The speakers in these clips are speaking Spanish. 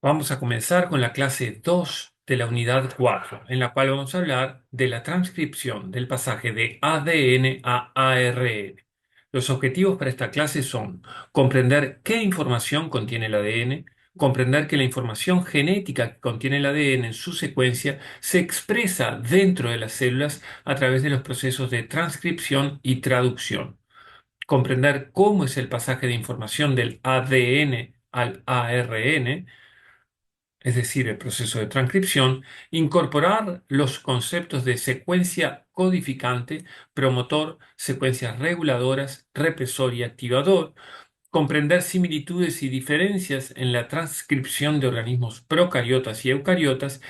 Vamos a comenzar con la clase 2 de la unidad 4, en la cual vamos a hablar de la transcripción del pasaje de ADN a ARN. Los objetivos para esta clase son comprender qué información contiene el ADN, comprender que la información genética que contiene el ADN en su secuencia se expresa dentro de las células a través de los procesos de transcripción y traducción, comprender cómo es el pasaje de información del ADN al ARN, es decir, el proceso de transcripción, incorporar los conceptos de secuencia codificante, promotor, secuencias reguladoras, represor y activador, comprender similitudes y diferencias en la transcripción de organismos procariotas y eucariotas,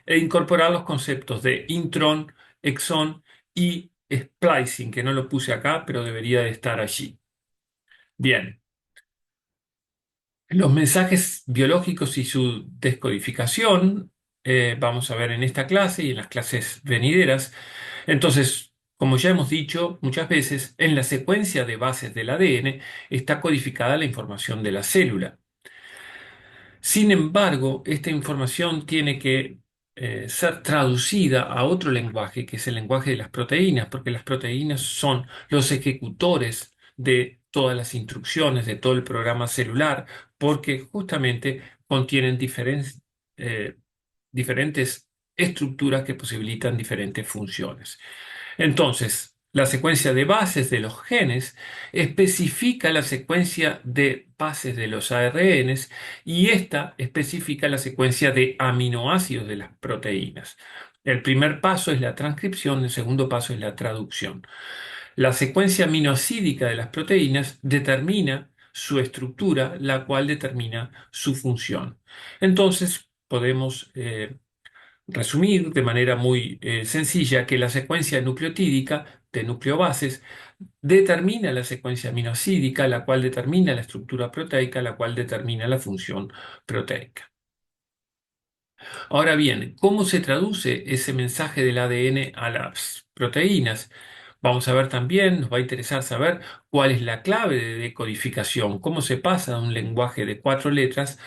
e incorporar los conceptos de intrón, exón y splicing, que no lo puse acá, pero debería de estar allí. Bien. Los mensajes biológicos y su descodificación, vamos a ver en esta clase y en las clases venideras. Entonces, como ya hemos dicho muchas veces, en la secuencia de bases del ADN está codificada la información de la célula. Sin embargo, esta información tiene que ser traducida a otro lenguaje, que es el lenguaje de las proteínas, porque las proteínas son los ejecutores de todas las instrucciones, de todo el programa celular, porque justamente contienen eh, diferentes estructuras que posibilitan diferentes funciones. Entonces, la secuencia de bases de los genes especifica la secuencia de bases de los ARNs y esta especifica la secuencia de aminoácidos de las proteínas. El primer paso es la transcripción, el segundo paso es la traducción. La secuencia aminoácidica de las proteínas determina su estructura, la cual determina su función. Entonces, podemos resumir de manera muy sencilla que la secuencia nucleotídica de nucleobases determina la secuencia aminoácidica, la cual determina la estructura proteica, la cual determina la función proteica. Ahora bien, ¿cómo se traduce ese mensaje del ADN a las proteínas? Vamos a ver también, nos va a interesar saber cuál es la clave de decodificación, cómo se pasa de un lenguaje de 4 letras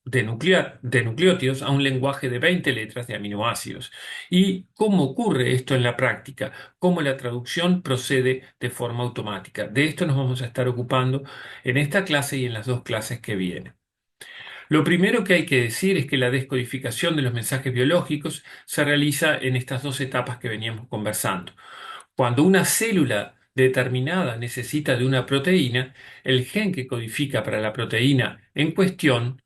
de nucleótidos a un lenguaje de 20 letras de aminoácidos. ¿Y cómo ocurre esto en la práctica? ¿Cómo la traducción procede de forma automática? De esto nos vamos a estar ocupando en esta clase y en las dos clases que vienen. Lo primero que hay que decir es que la descodificación de los mensajes biológicos se realiza en estas dos etapas que veníamos conversando. Cuando una célula determinada necesita de una proteína, el gen que codifica para la proteína en cuestión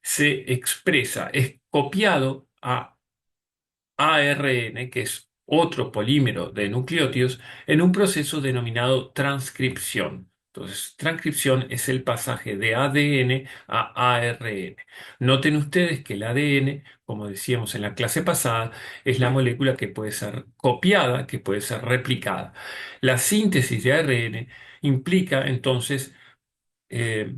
se expresa, es copiado a ARN, que es otro polímero de nucleótidos, en un proceso denominado transcripción. Entonces, transcripción es el pasaje de ADN a ARN. Noten ustedes que el ADN, como decíamos en la clase pasada, es la molécula que puede ser copiada, que puede ser replicada. La síntesis de ARN implica entonces eh,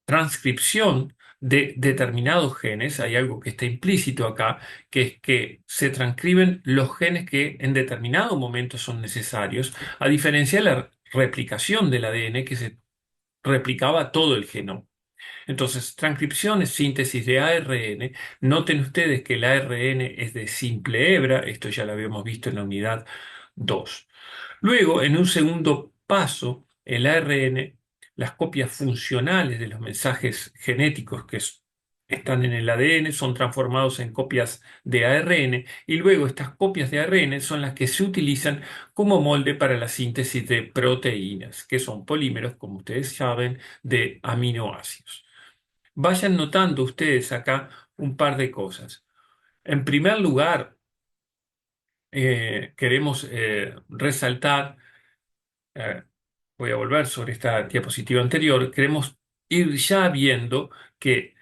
transcripción de determinados genes. Hay algo que está implícito acá, que es que se transcriben los genes que en determinado momento son necesarios, a diferencia de la replicación del ADN, que se replicaba todo el genoma. Entonces, transcripción es síntesis de ARN. Noten ustedes que el ARN es de simple hebra, esto ya lo habíamos visto en la unidad 2. Luego, en un segundo paso, el ARN, las copias funcionales de los mensajes genéticos están en el ADN son transformados en copias de ARN y luego estas copias de ARN son las que se utilizan como molde para la síntesis de proteínas, que son polímeros, como ustedes saben, de aminoácidos. Vayan notando ustedes acá un par de cosas. En primer lugar, queremos resaltar, eh, voy a volver sobre esta diapositiva anterior, queremos ir ya viendo que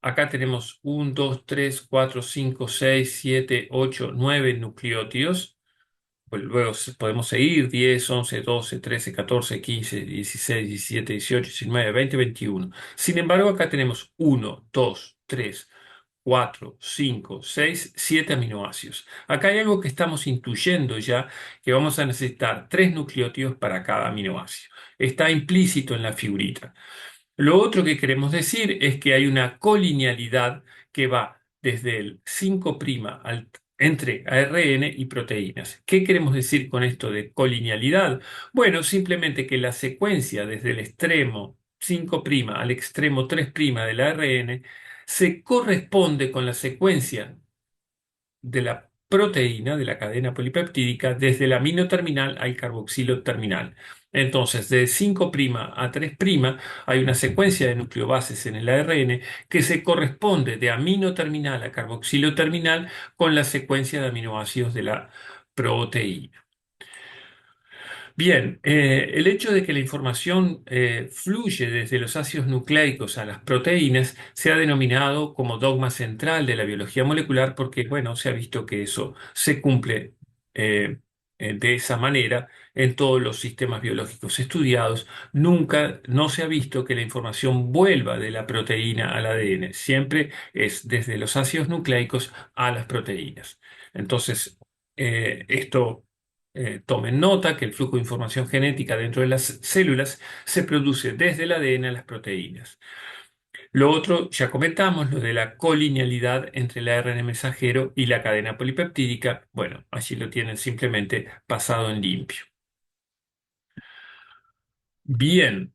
acá tenemos 1, 2, 3, 4, 5, 6, 7, 8, 9 nucleótidos. Pues luego podemos seguir 10, 11, 12, 13, 14, 15, 16, 17, 18, 19, 20, 21. Sin embargo, acá tenemos 1, 2, 3, 4, 5, 6, 7 aminoácidos. Acá hay algo que estamos intuyendo ya, que vamos a necesitar 3 nucleótidos para cada aminoácido. Está implícito en la figurita. Lo otro que queremos decir es que hay una colinealidad que va desde el 5' entre ARN y proteínas. ¿Qué queremos decir con esto de colinealidad? Bueno, simplemente que la secuencia desde el extremo 5' al extremo 3' del ARN se corresponde con la secuencia de la proteína de la cadena polipeptídica desde el amino terminal al carboxilo terminal. Entonces, de 5' a 3' hay una secuencia de nucleobases en el ARN que se corresponde de amino terminal a carboxilo terminal con la secuencia de aminoácidos de la proteína. Bien, el hecho de que la información fluye desde los ácidos nucleicos a las proteínas se ha denominado como dogma central de la biología molecular porque, bueno, se ha visto que eso se cumple eh, de esa manera en todos los sistemas biológicos estudiados. Nunca no se ha visto que la información vuelva de la proteína al ADN. Siempre es desde los ácidos nucleicos a las proteínas. Entonces, esto tomen nota que el flujo de información genética dentro de las células se produce desde el ADN a las proteínas. Lo otro, ya comentamos, lo de la colinealidad entre el ARN mensajero y la cadena polipeptídica. Bueno, allí lo tienen simplemente pasado en limpio. Bien.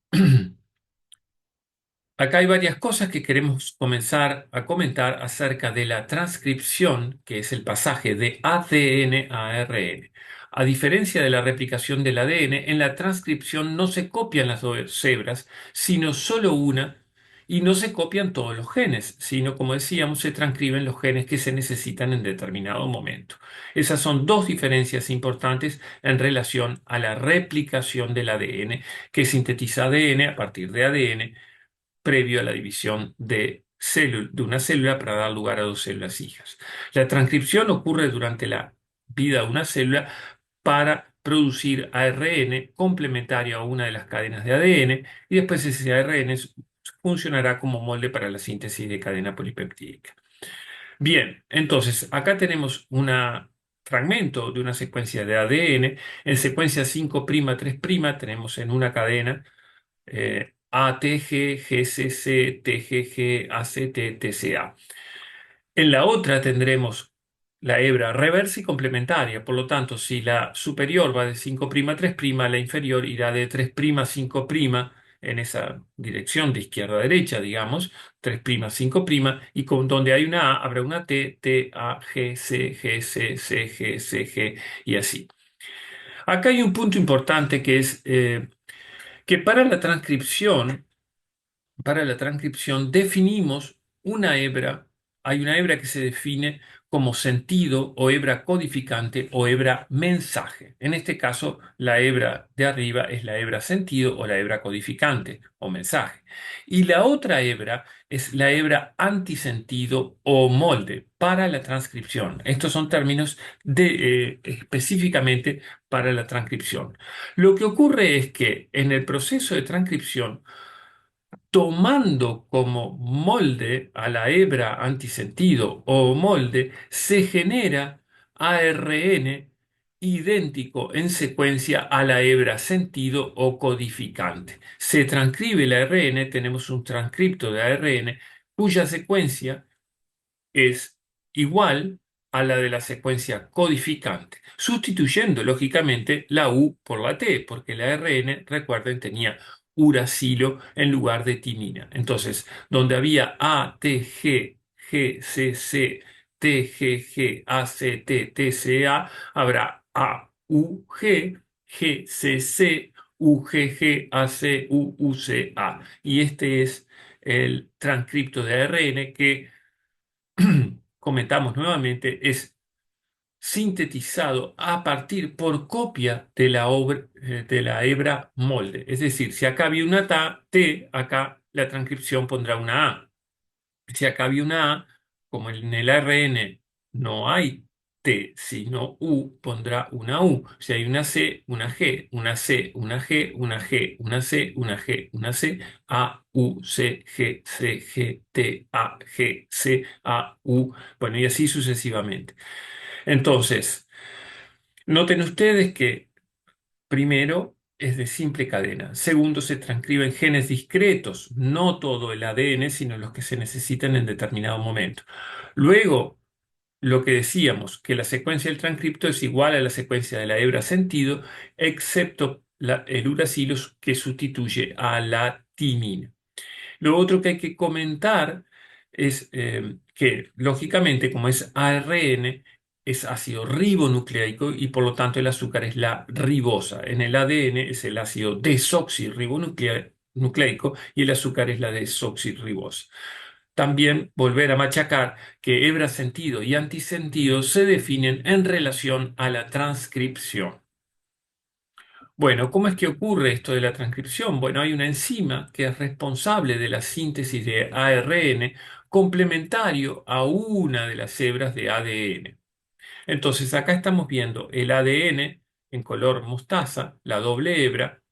Acá hay varias cosas que queremos comenzar a comentar acerca de la transcripción, que es el pasaje de ADN a ARN. A diferencia de la replicación del ADN, en la transcripción no se copian las dos hebras, sino solo una, y no se copian todos los genes, sino, como decíamos, se transcriben los genes que se necesitan en determinado momento. Esas son dos diferencias importantes en relación a la replicación del ADN, que sintetiza ADN a partir de ADN previo a la división de una célula para dar lugar a dos células hijas. La transcripción ocurre durante la vida de una célula para producir ARN complementario a una de las cadenas de ADN y después ese ARN funcionará como molde para la síntesis de cadena polipeptídica. Bien, entonces acá tenemos un fragmento de una secuencia de ADN. En secuencia 5' 3' tenemos en una cadena ATG, GCC, TGG, ACT, TCA. En la otra tendremos la hebra reversa y complementaria. Por lo tanto, si la superior va de 5' a 3', la inferior irá de 3' a 5' en esa dirección de izquierda a derecha, digamos, 3' a 5', y con donde hay una A habrá una T, T, A, G, C, G, C, C, G, C, G y así. Acá hay un punto importante que es que para la transcripción definimos una hebra, hay una hebra que se define como sentido o hebra codificante o hebra mensaje. En este caso, la hebra de arriba es la hebra sentido o la hebra codificante o mensaje. Y la otra hebra es la hebra antisentido o molde para la transcripción. Estos son términos específicamente para la transcripción. Lo que ocurre es que en el proceso de transcripción, tomando como molde a la hebra antisentido o molde, se genera ARN idéntico en secuencia a la hebra sentido o codificante. Se transcribe el ARN, tenemos un transcripto de ARN cuya secuencia es igual a la de la secuencia codificante, sustituyendo lógicamente la U por la T, porque la ARN, recuerden, tenía uracilo en lugar de timina. Entonces, donde había ATG, GCC, TGG, ACT, TCA, habrá AUG, GCC, UGG, AC, UCA. Y este es el transcripto de ARN que comentamos nuevamente, es sintetizado a partir por copia de de la hebra molde. Es decir, si acá había una T, acá la transcripción pondrá una A. Si acá había una A, como en el ARN no hay T, sino U, pondrá una U. Si hay una C, una G, una C, una G, una G, una C, una G, una C, A, U, C, G, C, G, T, A, G, C, A, U, bueno, y así sucesivamente. Entonces, noten ustedes que primero es de simple cadena. Segundo, se transcriben genes discretos, no todo el ADN, sino los que se necesitan en determinado momento. Luego, lo que decíamos, que la secuencia del transcripto es igual a la secuencia de la hebra sentido, excepto el uracilo que sustituye a la timina. Lo otro que hay que comentar es que, lógicamente, como es ARN, es ácido ribonucleico y por lo tanto el azúcar es la ribosa. En el ADN es el ácido desoxirribonucleico y el azúcar es la desoxirribosa. También volver a machacar que hebra sentido y antisentido se definen en relación a la transcripción. Bueno, ¿cómo es que ocurre esto de la transcripción? Bueno, hay una enzima que es responsable de la síntesis de ARN complementario a una de las hebras de ADN. Entonces, acá estamos viendo el ADN en color mostaza, la doble hebra,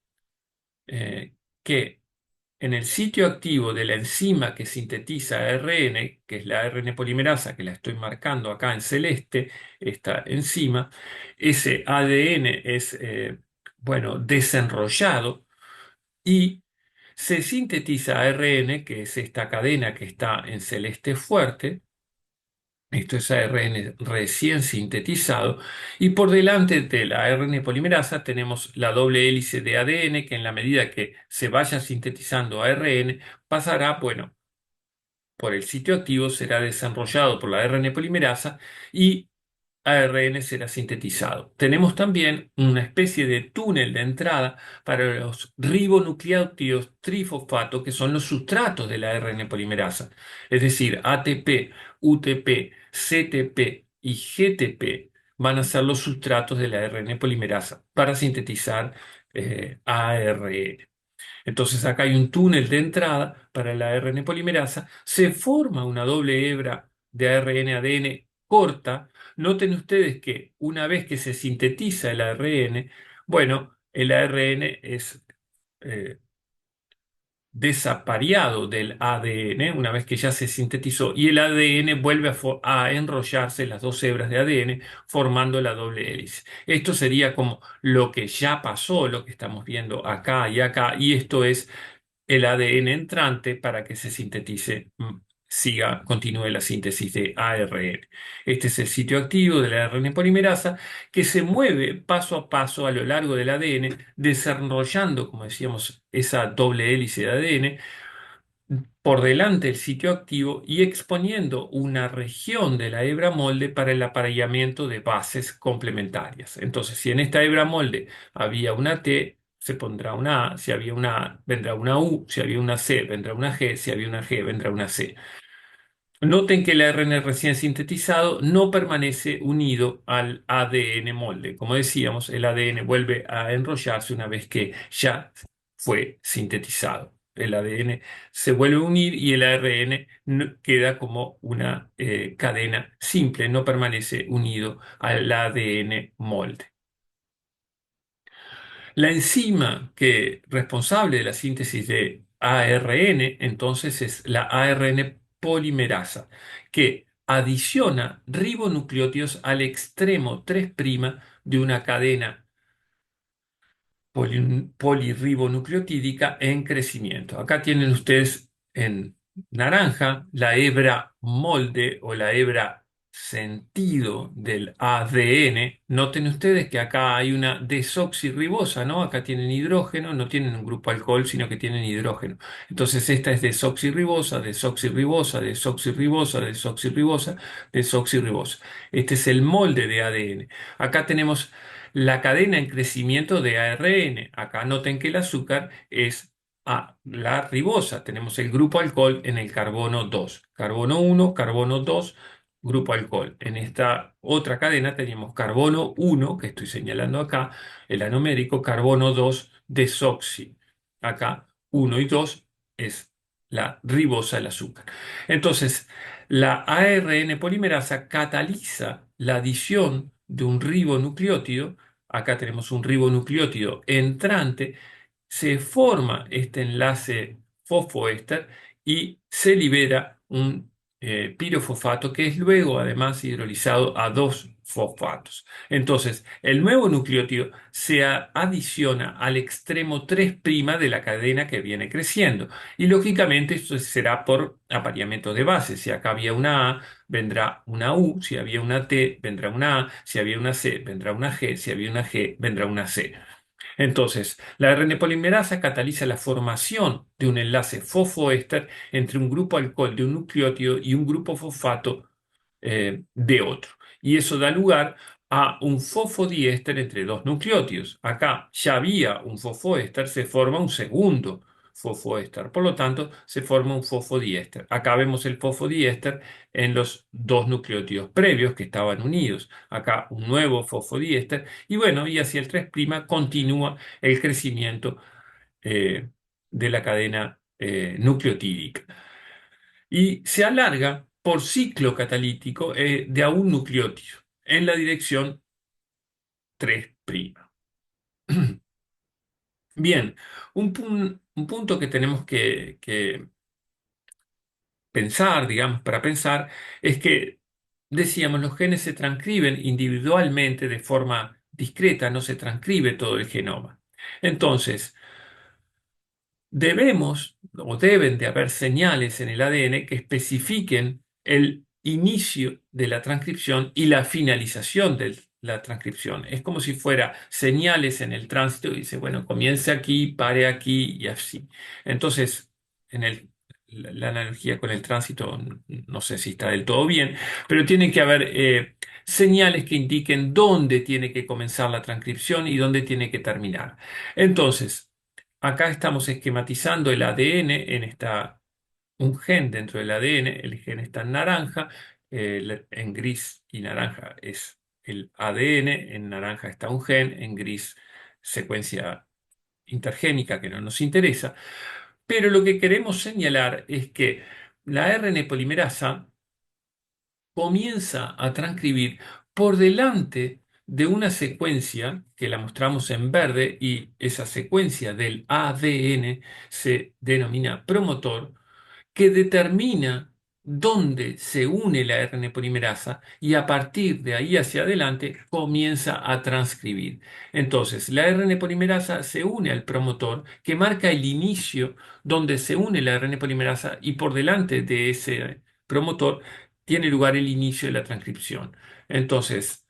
que en el sitio activo de la enzima que sintetiza ARN, que es la ARN polimerasa, que la estoy marcando acá en celeste, esta enzima, ese ADN es, bueno, desenrollado y se sintetiza ARN, que es esta cadena que está en celeste fuerte. Esto es ARN recién sintetizado. Y por delante de la ARN polimerasa tenemos la doble hélice de ADN que en la medida que se vaya sintetizando ARN pasará, bueno, por el sitio activo, será desarrollado por la ARN polimerasa y ARN será sintetizado. Tenemos también una especie de túnel de entrada para los ribonucleótidos trifosfato, que son los sustratos de la ARN polimerasa. Es decir, ATP, UTP, CTP y GTP van a ser los sustratos de la ARN polimerasa para sintetizar ARN. Entonces acá hay un túnel de entrada para la ARN polimerasa, se forma una doble hebra de ARN-ADN corta. Noten ustedes que una vez que se sintetiza el ARN, bueno, el ARN es eh, desapariado del ADN una vez que ya se sintetizó y el ADN vuelve a enrollarse las dos hebras de ADN formando la doble hélice. Esto sería como lo que ya pasó, lo que estamos viendo acá, y esto es el ADN entrante para que se sintetice, continúe la síntesis de ARN. Este es el sitio activo de la ARN polimerasa que se mueve paso a paso a lo largo del ADN, desarrollando, como decíamos, esa doble hélice de ADN por delante del sitio activo y exponiendo una región de la hebra molde para el apareamiento de bases complementarias. Entonces, si en esta hebra molde había una T, se pondrá una A, si había una A, vendrá una U, si había una C, vendrá una G, si había una G, vendrá una C. Noten que el ARN recién sintetizado no permanece unido al ADN molde. Como decíamos, el ADN vuelve a enrollarse una vez que ya fue sintetizado. El ADN se vuelve a unir y el ARN queda como una cadena simple, no permanece unido al ADN molde. La enzima responsable de la síntesis de ARN, entonces, es la ARN polimerasa, que adiciona ribonucleótidos al extremo 3' de una cadena polirribonucleotídica en crecimiento. Acá tienen ustedes en naranja la hebra molde o la hebra sentido del ADN. Noten ustedes que acá hay una desoxirribosa, ¿no? Acá tienen hidrógeno, no tienen un grupo alcohol, sino que tienen hidrógeno. Entonces esta es desoxirribosa, desoxirribosa, desoxirribosa, desoxirribosa, desoxirribosa. Este es el molde de ADN. Acá tenemos la cadena en crecimiento de ARN. Acá noten que el azúcar es la ribosa. Tenemos el grupo alcohol en el carbono 2. Carbono 1, carbono 2, grupo alcohol. En esta otra cadena tenemos carbono 1, que estoy señalando acá, el anomérico, carbono 2, desoxi. Acá 1 y 2 es la ribosa, el azúcar. Entonces, la ARN polimerasa cataliza la adición de un ribonucleótido. Acá tenemos un ribonucleótido entrante, se forma este enlace fosfoéster y se libera un pirofosfato que es luego además hidrolizado a dos fosfatos. Entonces, el nuevo nucleótido se adiciona al extremo 3' de la cadena que viene creciendo. Y lógicamente esto será por apareamiento de bases. Si acá había una A, vendrá una U. Si había una T, vendrá una A. Si había una C, vendrá una G. Si había una G, vendrá una C. Entonces, la RNA polimerasa cataliza la formación de un enlace fosfoéster entre un grupo alcohol de un nucleótido y un grupo fosfato de otro. Y eso da lugar a un fosfodiéster entre dos nucleótidos. Acá ya había un fosfoéster, se forma un segundo fosfoéster. Por lo tanto, se forma un fosfodiéster. Acá vemos el fosfodiéster en los dos nucleótidos previos que estaban unidos. Acá un nuevo fosfodiéster. Y bueno, y hacia el 3' continúa el crecimiento eh, de la cadena nucleotídica y se alarga por ciclo catalítico de a un nucleótido en la dirección 3'. Bien, un punto que tenemos que pensar, digamos, para pensar, es que, decíamos, los genes se transcriben individualmente de forma discreta, no se transcribe todo el genoma. Entonces, debemos o deben de haber señales en el ADN que especifiquen el inicio de la transcripción y la finalización de la transcripción. Es como si fuera señales en el tránsito y dice, bueno, comience aquí, pare aquí y así. Entonces, en la analogía con el tránsito no sé si está del todo bien, pero tiene que haber señales que indiquen dónde tiene que comenzar la transcripción y dónde tiene que terminar. Entonces, acá estamos esquematizando el ADN un gen dentro del ADN, el gen está en naranja, en gris y naranja es el ADN, en naranja está un gen, en gris secuencia intergénica que no nos interesa, pero lo que queremos señalar es que la RNA polimerasa comienza a transcribir por delante de una secuencia que la mostramos en verde y esa secuencia del ADN se denomina promotor que determina dónde se une la RNA polimerasa y a partir de ahí hacia adelante comienza a transcribir. Entonces, la RNA polimerasa se une al promotor que marca el inicio donde se une la RNA polimerasa y por delante de ese promotor tiene lugar el inicio de la transcripción. Entonces,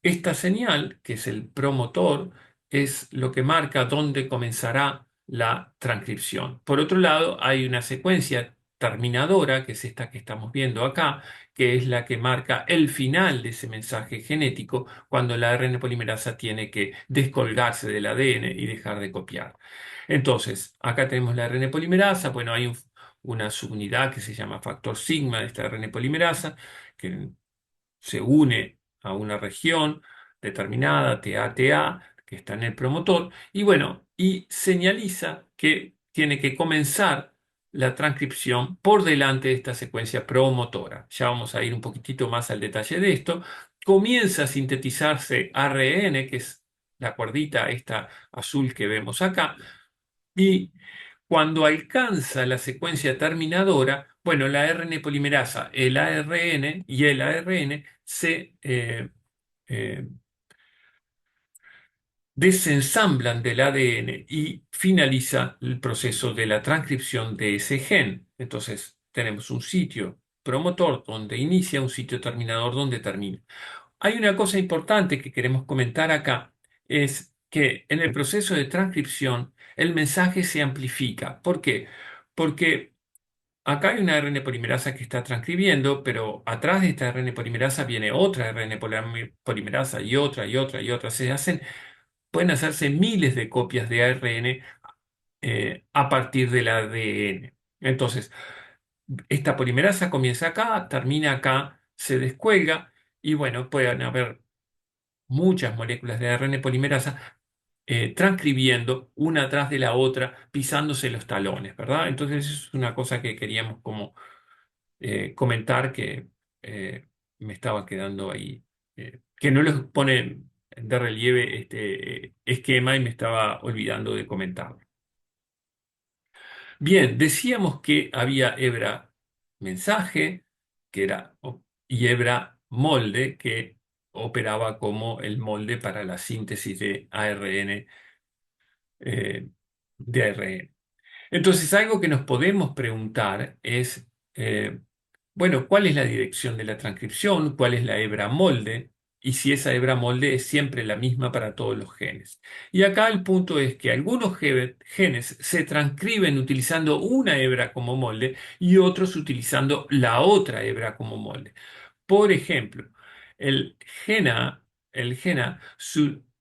esta señal, que es el promotor, es lo que marca dónde comenzará la transcripción. Por otro lado, hay una secuencia terminadora, que es esta que estamos viendo acá, que es la que marca el final de ese mensaje genético cuando la ARN polimerasa tiene que descolgarse del ADN y dejar de copiar. Entonces, acá tenemos la ARN polimerasa, bueno, hay una subunidad que se llama factor sigma de esta ARN polimerasa, que se une a una región determinada, TA, que está en el promotor, y bueno, y señaliza que tiene que comenzar la transcripción por delante de esta secuencia promotora. Ya vamos a ir un poquitito más al detalle de esto. Comienza a sintetizarse ARN, que es la cuerdita esta azul que vemos acá, y cuando alcanza la secuencia terminadora, bueno, la RN polimerasa, el ARN y el ARN se eh, desensamblan del ADN y finaliza el proceso de la transcripción de ese gen. Entonces, tenemos un sitio promotor donde inicia, un sitio terminador donde termina. Hay una cosa importante que queremos comentar acá, es que en el proceso de transcripción el mensaje se amplifica. ¿Por qué? Porque acá hay una RN polimerasa que está transcribiendo, pero atrás de esta RN polimerasa viene otra RN polimerasa y otra y otra y otra. Pueden hacerse miles de copias de ARN a partir del ADN. Entonces, esta polimerasa comienza acá, termina acá, se descuelga y bueno, pueden haber muchas moléculas de ARN polimerasa transcribiendo una atrás de la otra, pisándose los talones, ¿verdad? Entonces, eso es una cosa que queríamos como comentar que me estaba quedando ahí, que no les pone de relieve este esquema y me estaba olvidando de comentarlo. Bien, decíamos que había hebra mensaje, que era, y hebra molde, que operaba como el molde para la síntesis de ARN, eh, de ARN. Entonces, algo que nos podemos preguntar es, bueno, ¿cuál es la dirección de la transcripción? ¿Cuál es la hebra molde? Y si esa hebra molde es siempre la misma para todos los genes. Y acá el punto es que algunos genes se transcriben utilizando una hebra como molde y otros utilizando la otra hebra como molde. Por ejemplo, el GENA, el GENA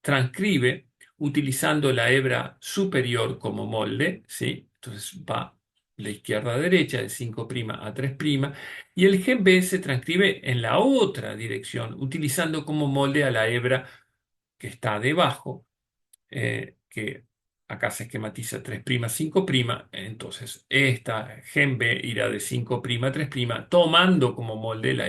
transcribe utilizando la hebra superior como molde, ¿sí? Entonces va de izquierda a derecha, de 5' a 3', y el gen B se transcribe en la otra dirección, utilizando como molde a la hebra que está debajo, que acá se esquematiza 3', 5', entonces esta gen B irá de 5' a 3', tomando como molde la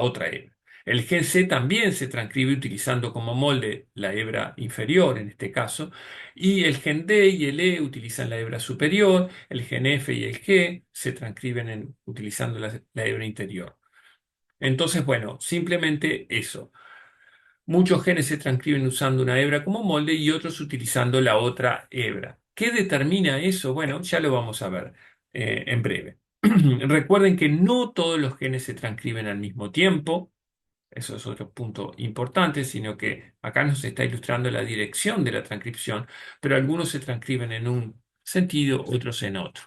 otra hebra. El gen C también se transcribe utilizando como molde la hebra inferior, en este caso, y el gen D y el E utilizan la hebra superior, el gen F y el G se transcriben utilizando la hebra interior. Entonces, bueno, simplemente eso. Muchos genes se transcriben usando una hebra como molde y otros utilizando la otra hebra. ¿Qué determina eso? Bueno, ya lo vamos a ver en breve. Recuerden que no todos los genes se transcriben al mismo tiempo. Eso es otro punto importante, sino que acá nos está ilustrando la dirección de la transcripción, pero algunos se transcriben en un sentido, otros en otro.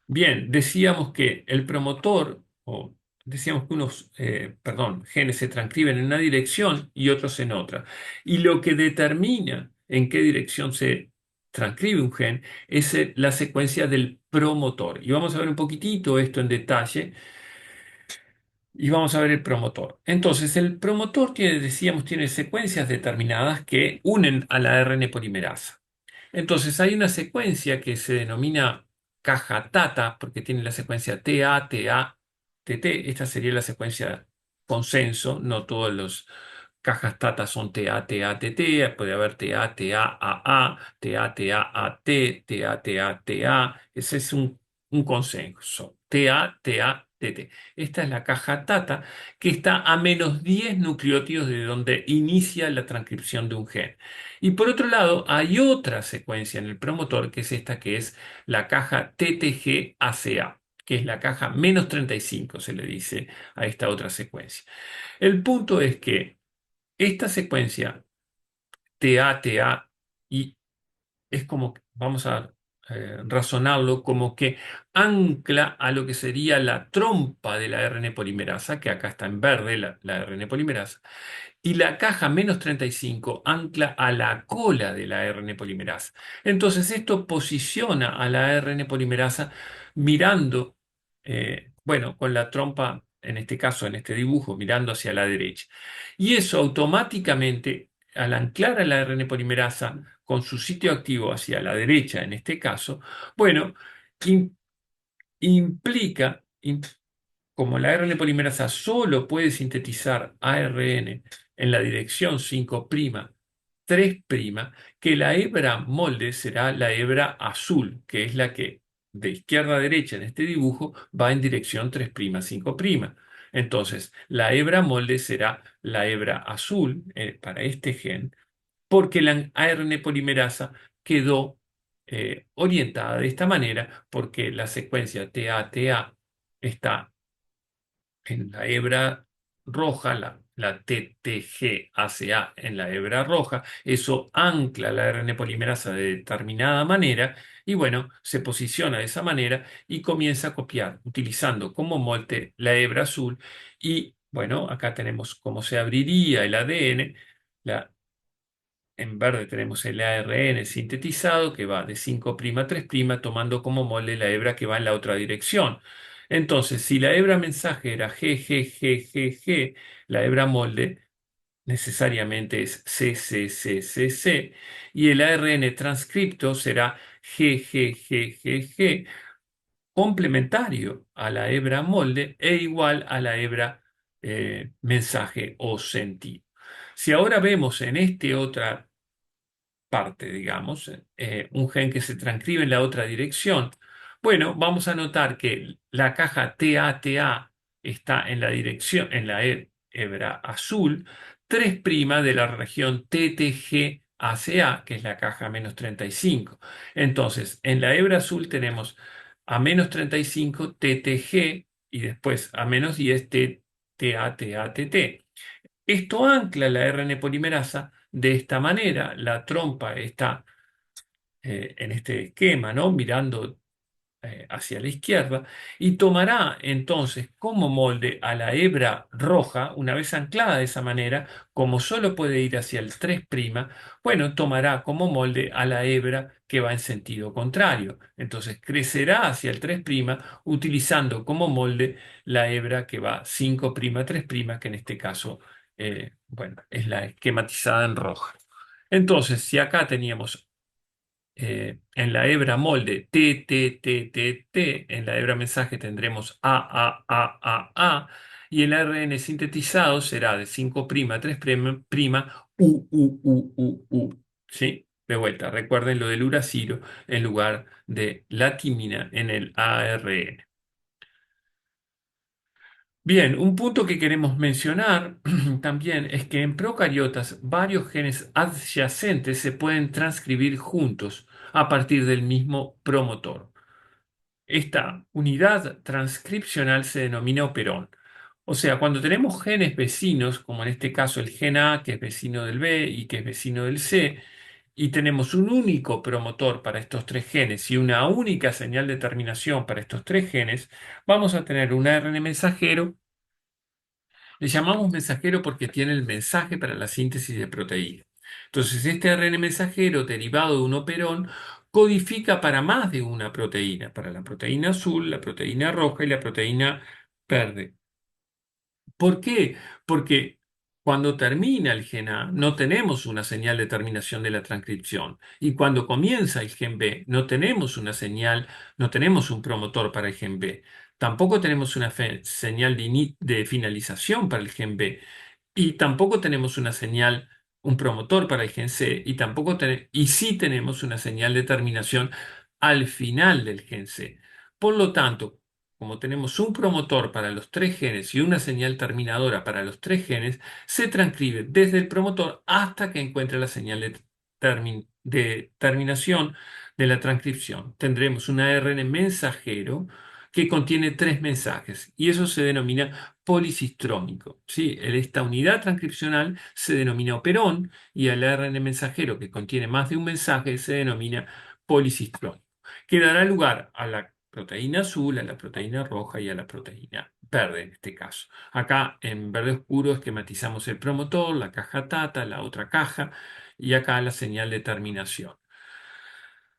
Bien, decíamos que el promotor, o decíamos que unos, genes se transcriben en una dirección y otros en otra. Y lo que determina en qué dirección se transcribe un gen es la secuencia del promotor. Y vamos a ver un poquitito esto en detalle. Y vamos a ver el promotor. Entonces, el promotor tiene, decíamos, tiene secuencias determinadas que unen a la ARN polimerasa. Entonces, hay una secuencia que se denomina caja TATA, porque tiene la secuencia TA, TA, TT. Esta sería la secuencia consenso. No todos los cajas TATA son TA, TA, TT. Puede haber TA, TA, AA, TA, TA, AT, TA, TA, TA. Ese es un consenso. TA, TA, TT. Esta es la caja TATA que está a menos 10 nucleótidos de donde inicia la transcripción de un gen. Y por otro lado, hay otra secuencia en el promotor, que es esta, que es la caja TTG-ACA, que es la caja menos 35, se le dice a esta otra secuencia. El punto es que esta secuencia TA-TA y es como, vamos a razonarlo como que ancla a lo que sería la trompa de la RN polimerasa, que acá está en verde, la RN polimerasa, y la caja menos 35 ancla a la cola de la RN polimerasa. Entonces esto posiciona a la RN polimerasa mirando, bueno, con la trompa, en este caso, en este dibujo, mirando hacia la derecha. Y eso automáticamente, al anclar a la RN polimerasa con su sitio activo hacia la derecha, en este caso, bueno, im- implica, como la RN polimerasa solo puede sintetizar ARN en la dirección 5', 3', que la hebra molde será la hebra azul, que es la que de izquierda a derecha en este dibujo va en dirección 3', 5'. Entonces, la hebra molde será la hebra azul para este gen, porque la ARN polimerasa quedó orientada de esta manera, porque la secuencia TA-TA está en la hebra roja, la TTG-ACA en la hebra roja, eso ancla la RN polimerasa de determinada manera y bueno, se posiciona de esa manera y comienza a copiar utilizando como molde la hebra azul y bueno, acá tenemos cómo se abriría el ADN. En verde tenemos el ARN sintetizado que va de 5' a 3', tomando como molde la hebra que va en la otra dirección. Entonces, si la hebra mensaje era G, G, G, G, G, la hebra molde necesariamente es C, C, C, C, C, y el ARN transcripto será G, G, G, G, G, complementario a la hebra molde e igual a la hebra mensaje o sentido. Si ahora vemos en este otra parte, digamos, un gen que se transcribe en la otra dirección. Bueno, vamos a notar que la caja TATA está en la dirección, en la hebra azul, 3' de la región TTG-ACA, que es la caja -35. Entonces, en la hebra azul tenemos a -35 TTG y después a -10 TATATT. Esto ancla la RN polimerasa de esta manera. La trompa está en este esquema, ¿no? Mirando hacia la izquierda y tomará entonces como molde a la hebra roja, una vez anclada de esa manera, como solo puede ir hacia el 3', bueno, tomará como molde a la hebra que va en sentido contrario. Entonces crecerá hacia el 3', utilizando como molde la hebra que va 5', 3', que en este caso, bueno, es la esquematizada en roja. Entonces, si acá teníamos en la hebra molde T, T, T, T, T, en la hebra mensaje tendremos A, A, A, A, A, y el ARN sintetizado será de 5' a 3', U, U, U, U, U. ¿Sí? De vuelta, recuerden lo del uracilo en lugar de la timina en el ARN. Bien, un punto que queremos mencionar también es que en procariotas varios genes adyacentes se pueden transcribir juntos a partir del mismo promotor. Esta unidad transcripcional se denomina operón. O sea, cuando tenemos genes vecinos, como en este caso el gen A, que es vecino del B y que es vecino del C, y tenemos un único promotor para estos tres genes y una única señal de terminación para estos tres genes, vamos a tener un ARN mensajero. Le llamamos mensajero porque tiene el mensaje para la síntesis de proteína. Entonces, este ARN mensajero derivado de un operón codifica para más de una proteína, para la proteína azul, la proteína roja y la proteína verde. ¿Por qué? Porque cuando termina el gen A no tenemos una señal de terminación de la transcripción y cuando comienza el gen B no tenemos una señal, no tenemos un promotor para el gen B. Tampoco tenemos una señal de finalización para el gen B. Y tampoco tenemos una señal, un promotor para el gen C, y sí tenemos una señal de terminación al final del gen C. Por lo tanto, como tenemos un promotor para los tres genes y una señal terminadora para los tres genes, se transcribe desde el promotor hasta que encuentre la señal de terminación de la transcripción. Tendremos un ARN mensajero que contiene tres mensajes y eso se denomina policistrómico. ¿Sí? Esta unidad transcripcional se denomina operón y el ARN mensajero que contiene más de un mensaje se denomina policistrómico, que dará lugar a la proteína azul, a la proteína roja y a la proteína verde en este caso. Acá en verde oscuro esquematizamos el promotor, la caja TATA, la otra caja y acá la señal de terminación.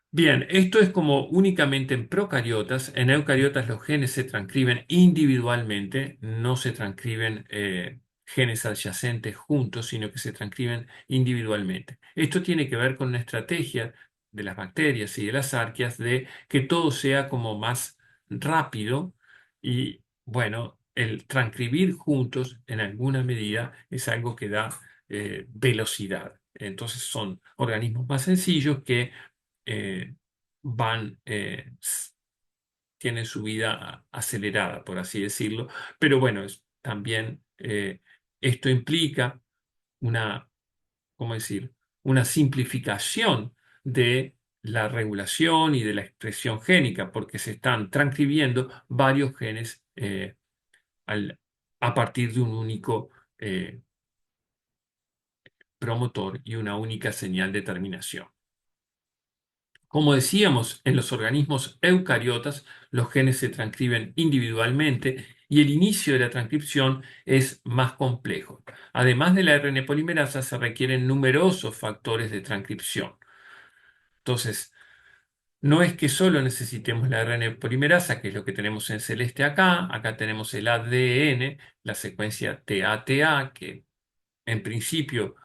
Bien, esto es como únicamente en procariotas. En eucariotas los genes se transcriben individualmente, no se transcriben genes adyacentes juntos, sino que se transcriben individualmente. Esto tiene que ver con una estrategia de las bacterias y de las arqueas de que todo sea como más rápido y bueno, el transcribir juntos en alguna medida es algo que da velocidad. Entonces son organismos más sencillos que eh, van, tienen su vida acelerada, por así decirlo. Pero bueno, también esto implica una, ¿cómo decir? Una simplificación de la regulación y de la expresión génica, porque se están transcribiendo varios genes a partir de un único promotor y una única señal de terminación. Como decíamos, en los organismos eucariotas los genes se transcriben individualmente y el inicio de la transcripción es más complejo. Además de la RN polimerasa, se requieren numerosos factores de transcripción. Entonces, no es que solo necesitemos la RN polimerasa, que es lo que tenemos en celeste acá. Acá tenemos el ADN, la secuencia TATA, que en principio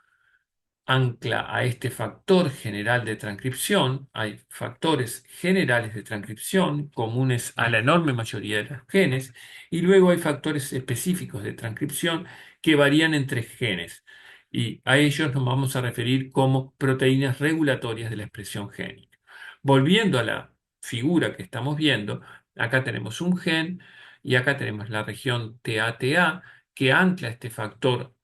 ancla a este factor general de transcripción. Hay factores generales de transcripción comunes a la enorme mayoría de los genes y luego hay factores específicos de transcripción que varían entre genes y a ellos nos vamos a referir como proteínas regulatorias de la expresión génica. Volviendo a la figura que estamos viendo, acá tenemos un gen y acá tenemos la región TATA que ancla este factor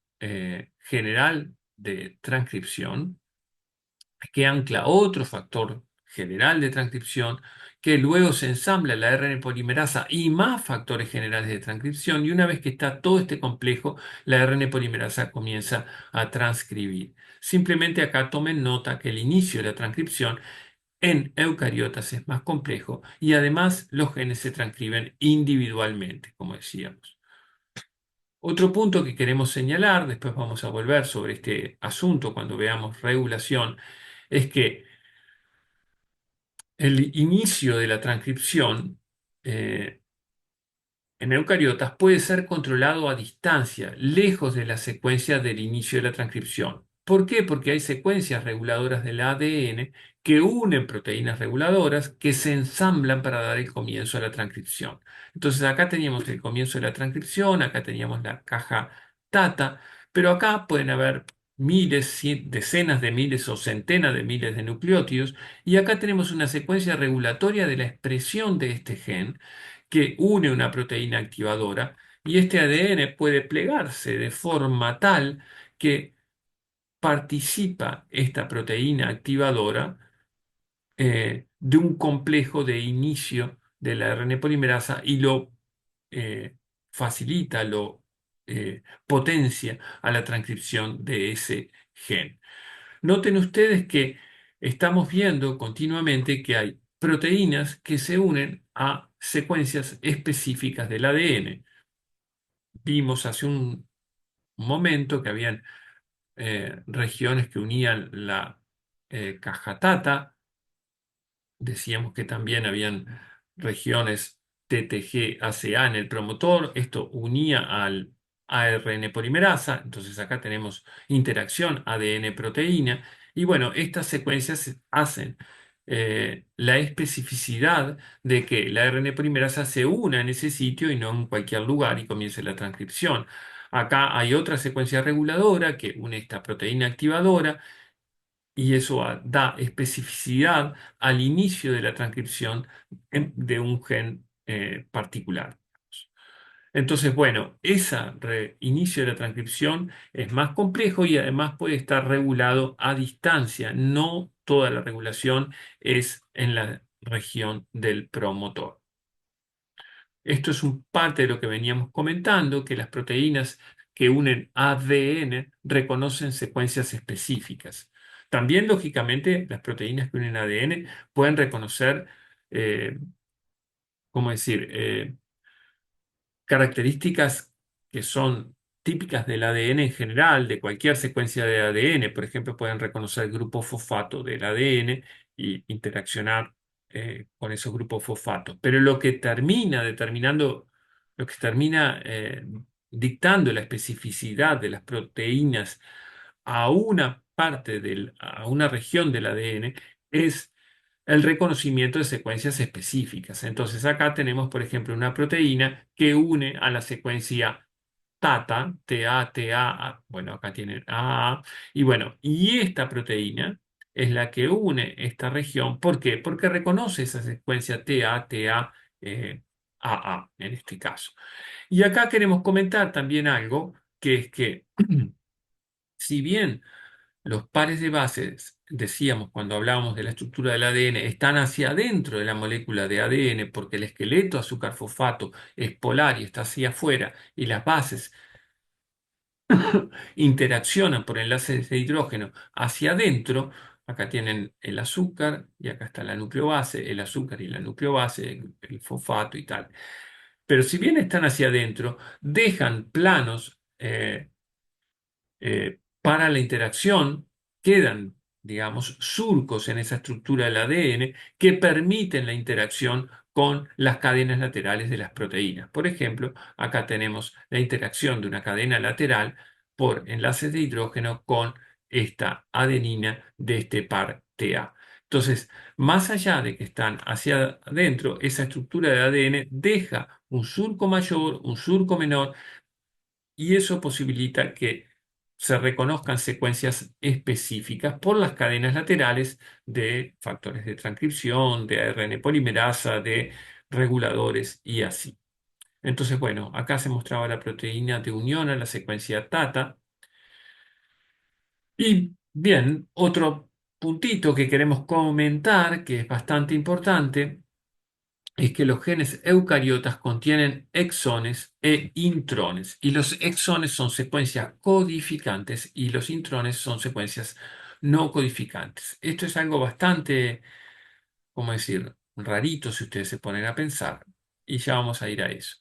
general de transcripción, que ancla otro factor general de transcripción, que luego se ensambla la RNA polimerasa y más factores generales de transcripción, y una vez que está todo este complejo, la RNA polimerasa comienza a transcribir. Simplemente acá tomen nota que el inicio de la transcripción en eucariotas es más complejo y además los genes se transcriben individualmente, como decíamos. Otro punto que queremos señalar, después vamos a volver sobre este asunto cuando veamos regulación, es que el inicio de la transcripción eh, en eucariotas puede ser controlado a distancia, lejos de la secuencia del inicio de la transcripción. ¿Por qué? Porque hay secuencias reguladoras del ADN que unen proteínas reguladoras que se ensamblan para dar el comienzo a la transcripción. Entonces acá teníamos el comienzo de la transcripción, acá teníamos la caja TATA, pero acá pueden haber miles, decenas de miles o centenas de miles de nucleótidos, y acá tenemos una secuencia regulatoria de la expresión de este gen que une una proteína activadora, y este ADN puede plegarse de forma tal que participa esta proteína activadora de un complejo de inicio de la RNA polimerasa y lo facilita, lo potencia a la transcripción de ese gen. Noten ustedes que estamos viendo continuamente que hay proteínas que se unen a secuencias específicas del ADN. Vimos hace un momento que habían regiones que unían la caja TATA. Decíamos que también habían regiones TTG-ACA en el promotor. Esto unía al ARN polimerasa. Entonces acá tenemos interacción ADN-proteína. Y bueno, estas secuencias hacen la especificidad de que la ARN polimerasa se una en ese sitio y no en cualquier lugar y comience la transcripción. Acá hay otra secuencia reguladora que une esta proteína activadora y eso da especificidad al inicio de la transcripción de un gen particular. Entonces, bueno, ese inicio de la transcripción es más complejo y además puede estar regulado a distancia. No toda la regulación es en la región del promotor. Esto es un parte de lo que veníamos comentando, que las proteínas que unen ADN reconocen secuencias específicas. También, lógicamente, las proteínas que unen ADN pueden reconocer, eh, ¿cómo decir?, características que son típicas del ADN en general, de cualquier secuencia de ADN. Por ejemplo, pueden reconocer el grupo fosfato del ADN y interaccionar con esos grupos fosfatos. Pero lo que termina determinando, lo que termina dictando la especificidad de las proteínas a una parte a una región del ADN es el reconocimiento de secuencias específicas. Entonces acá tenemos, por ejemplo, una proteína que une a la secuencia TATA, TATA, bueno, acá tienen AA, y bueno, y esta proteína es la que une esta región. ¿Por qué? Porque reconoce esa secuencia TATA, AA en este caso. Y acá queremos comentar también algo, que es que si bien los pares de bases, decíamos cuando hablábamos de la estructura del ADN, están hacia adentro de la molécula de ADN porque el esqueleto azúcar fosfato es polar y está hacia afuera, y las bases interaccionan por enlaces de hidrógeno hacia adentro. Acá tienen el azúcar y acá está la nucleobase, el azúcar y la nucleobase, el fosfato y tal. Pero si bien están hacia adentro, dejan planos para la interacción, quedan, digamos, surcos en esa estructura del ADN que permiten la interacción con las cadenas laterales de las proteínas. Por ejemplo, acá tenemos la interacción de una cadena lateral por enlaces de hidrógeno con esta adenina de este par TA. Entonces, más allá de que están hacia adentro, esa estructura de ADN deja un surco mayor, un surco menor, y eso posibilita que se reconozcan secuencias específicas por las cadenas laterales de factores de transcripción, de ARN polimerasa, de reguladores y así. Entonces, bueno, acá se mostraba la proteína de unión a la secuencia TATA. Y bien, otro puntito que queremos comentar, que es bastante importante, es que los genes eucariotas contienen exones e intrones, y los exones son secuencias codificantes y los intrones son secuencias no codificantes. Esto es algo bastante, ¿cómo decir?, rarito si ustedes se ponen a pensar, y ya vamos a ir a eso.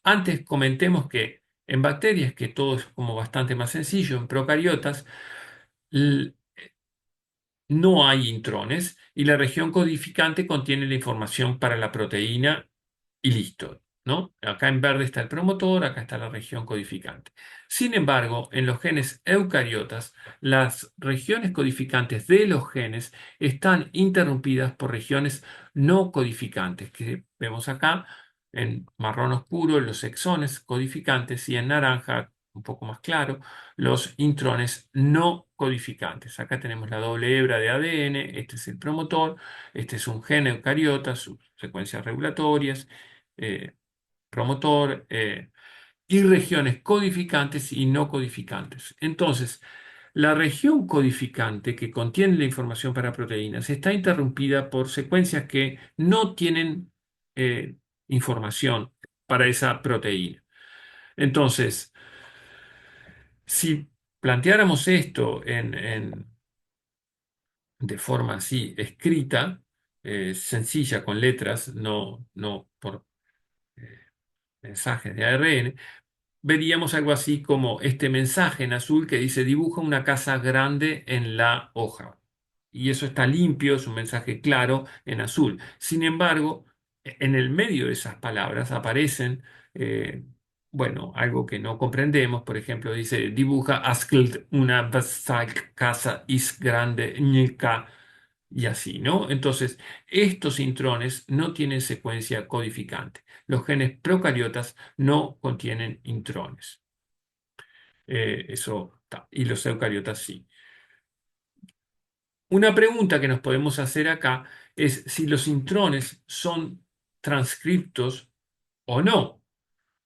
Antes comentemos que en bacterias, que todo es como bastante más sencillo, en procariotas, no hay intrones y la región codificante contiene la información para la proteína y listo, ¿no? Acá en verde está el promotor, acá está la región codificante. Sin embargo, en los genes eucariotas, las regiones codificantes de los genes están interrumpidas por regiones no codificantes, que vemos acá en marrón oscuro los exones codificantes y en naranja, un poco más claro, los intrones no codificantes. Acá tenemos la doble hebra de ADN, este es el promotor, este es un gen eucariota, sus secuencias regulatorias, eh, promotor, y regiones codificantes y no codificantes. Entonces, la región codificante que contiene la información para proteínas está interrumpida por secuencias que no tienen eh, información para esa proteína. Entonces, si planteáramos esto de forma así escrita, sencilla, con letras, no por eh, mensajes de ARN, veríamos algo así como este mensaje en azul que dice dibuja una casa grande en la hoja. Y eso está limpio, es un mensaje claro en azul. Sin embargo, en el medio de esas palabras aparecen, eh, bueno, algo que no comprendemos. Por ejemplo, dice dibuja Askelt una casa is grande y así, ¿no? Entonces, estos intrones no tienen secuencia codificante. Los genes procariotas no contienen intrones. Y los eucariotas sí. Una pregunta que nos podemos hacer acá es si los intrones son transcriptos o no.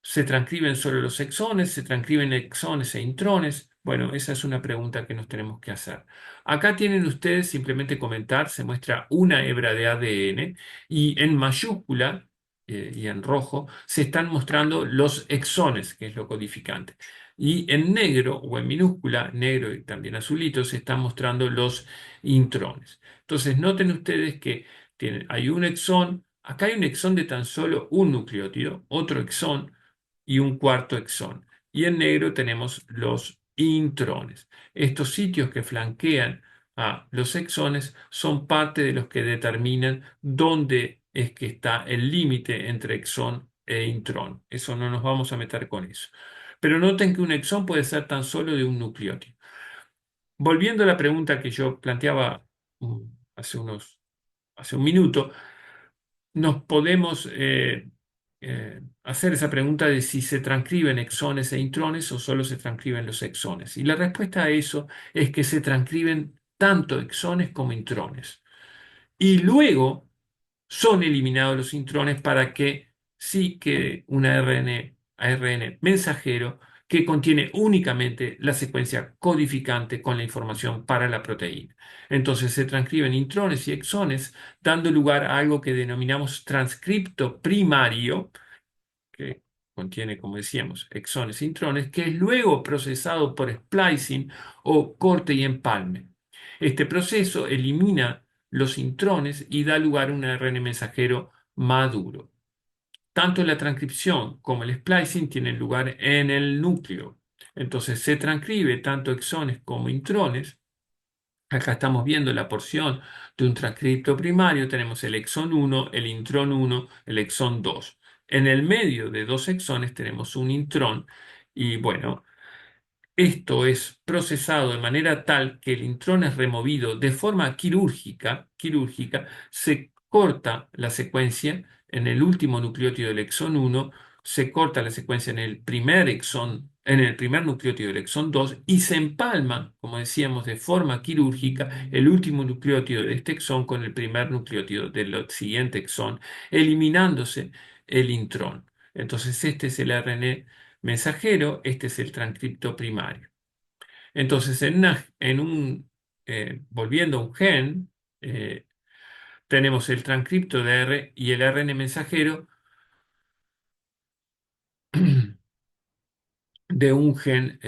¿Se transcriben solo los exones? ¿Se transcriben exones e intrones? Bueno, esa es una pregunta que nos tenemos que hacer. Acá tienen ustedes simplemente comentar, se muestra una hebra de ADN y en mayúscula y en rojo se están mostrando los exones, que es lo codificante. Y en negro o en minúscula, negro y también azulito, se están mostrando los intrones. Entonces, noten ustedes que hay un exón, acá hay un exón de tan solo un nucleótido, otro exón y un cuarto exón. Y en negro tenemos los intrones. Estos sitios que flanquean a los exones son parte de los que determinan dónde es que está el límite entre exón e intrón. Eso no nos vamos a meter con eso. Pero noten que un exón puede ser tan solo de un nucleótido. Volviendo a la pregunta que yo planteaba hace hace un minuto, nos podemos hacer esa pregunta de si se transcriben exones e intrones o solo se transcriben los exones. Y la respuesta a eso es que se transcriben tanto exones como intrones. Y luego son eliminados los intrones para que sí quede un ARN mensajero que contiene únicamente la secuencia codificante con la información para la proteína. Entonces se transcriben intrones y exones, dando lugar a algo que denominamos transcripto primario, que contiene, como decíamos, exones e intrones, que es luego procesado por splicing o corte y empalme. Este proceso elimina los intrones y da lugar a un ARN mensajero maduro. Tanto la transcripción como el splicing tienen lugar en el núcleo. Entonces se transcribe tanto exones como intrones. Acá estamos viendo la porción de un transcripto primario. Tenemos el exón 1, el intrón 1, el exón 2. En el medio de dos exones tenemos un intrón y bueno, esto es procesado de manera tal que el intrón es removido de forma quirúrgica, se corta la secuencia en el último nucleótido del exón 1, se corta la secuencia en el primer exón en el primer nucleótido del exón 2 y se empalma, como decíamos, de forma quirúrgica el último nucleótido de este exón con el primer nucleótido del siguiente exón, eliminándose el intrón. Entonces este es el ARN mensajero, este es el transcripto primario. Entonces volviendo a un gen, eh, tenemos el transcripto de R y el ARN mensajero de un gen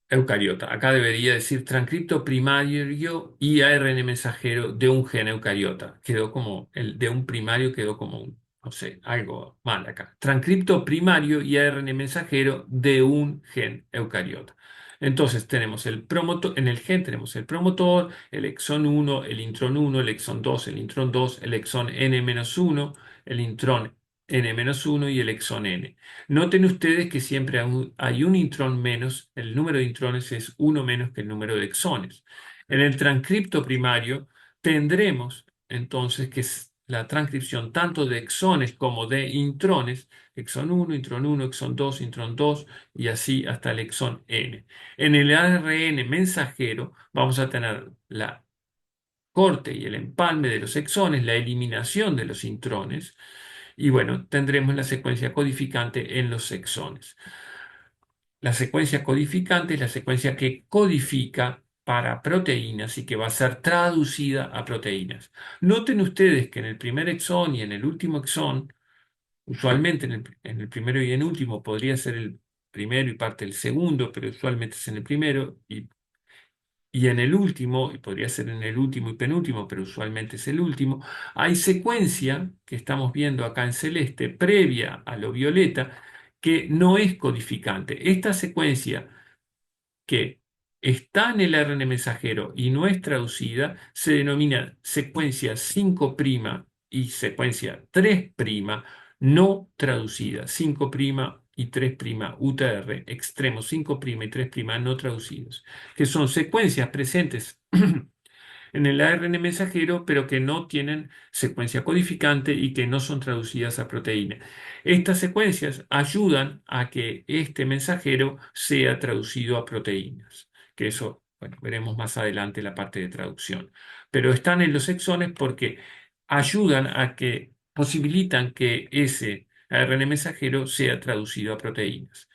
eucariota. Acá debería decir transcripto primario y ARN mensajero de un gen eucariota. Quedó como el de un primario, quedó como un, no sé, algo mal acá. Transcripto primario y ARN mensajero de un gen eucariota. Entonces tenemos el promotor, en el gen tenemos el promotor, el exón 1, el intrón 1, el exón 2, el intrón 2, el exón N-1, el intrón N-1 y el exón N. Noten ustedes que siempre hay un intrón menos, el número de intrones es uno menos que el número de exones. En el transcripto primario tendremos entonces que es la transcripción tanto de exones como de intrones, exón 1, intrón 1, exón 2, intrón 2 y así hasta el exón N. En el ARN mensajero vamos a tener la corte y el empalme de los exones, la eliminación de los intrones, y bueno, tendremos la secuencia codificante en los exones. La secuencia codificante es la secuencia que codifica para proteínas y que va a ser traducida a proteínas. Noten ustedes que en el primer exón y en el último exón, usualmente en el primero y en último podría ser el primero y parte del segundo, pero usualmente es en el primero y en el último, y podría ser en el último y penúltimo, pero usualmente es el último, hay secuencia que estamos viendo acá en celeste, previa a lo violeta, que no es codificante. Esta secuencia que está en el ARN mensajero y no es traducida se denomina secuencia 5' y secuencia 3' no traducida. 5' y 3' UTR, extremos 5' y 3' no traducidos, que son secuencias presentes en el ARN mensajero, pero que no tienen secuencia codificante y que no son traducidas a proteína. Estas secuencias ayudan a que este mensajero sea traducido a proteínas, que eso, bueno, veremos más adelante la parte de traducción. Pero están en los exones porque ayudan a que, posibilitan que ese ARN mensajero sea traducido a proteínas.